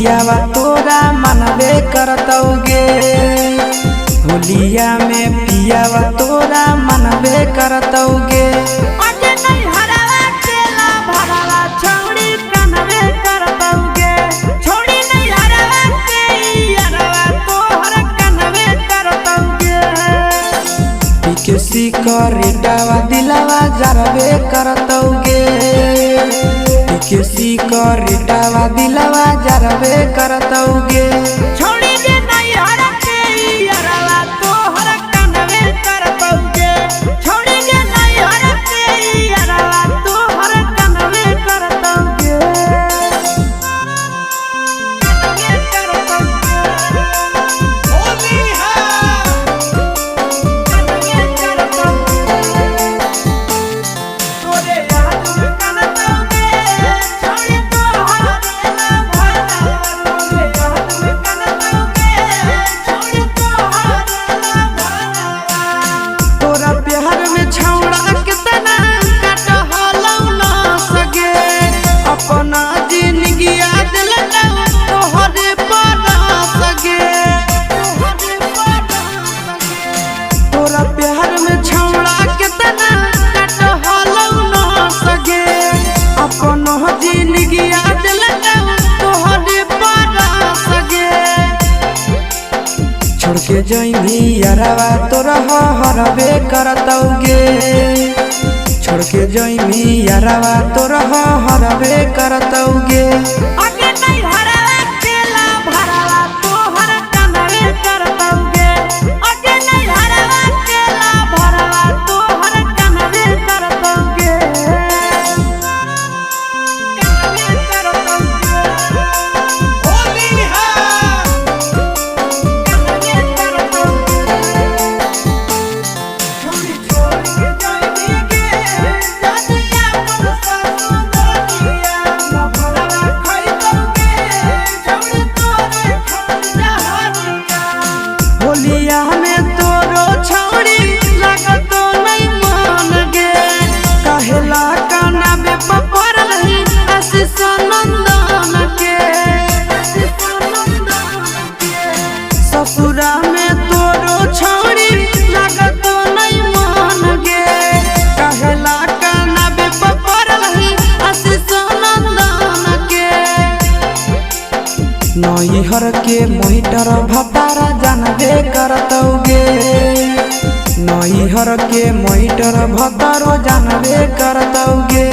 पियावा तोरा मनबे करतौगे। होलिया में पियावा तोरा मनबे करतौगे। किसी करेटावा दिलावा जरबे करतौगे। किसी करेटावा दिलावा जरबे करतौगे। छोड़ी दे नहीं हर के यारवा तो हर कनवे करतौगे। छोड़ी दे नहीं हर के यारवा तो हर कनवे करतौगे। होली है छोड़ के जइमी यारवा तोरा हरबे करतौगे। छोड़ के जइमी यारवा तोरा हरबे करतौगे। होलिया में तोरो छौड़ी लागतो नहीं मान गे। कहेला काना बे पपर नहीं आशीष नंदन के। ससुरा में तोरो छौड़ी लागतो नहीं मान गे। कहेला काना बे पपर नहीं आशीष नंदन के। नैहर के मोहिटर भतारा जानबे करतौगे। नैहर के मोहिटर भतारो जानबे करतौगे।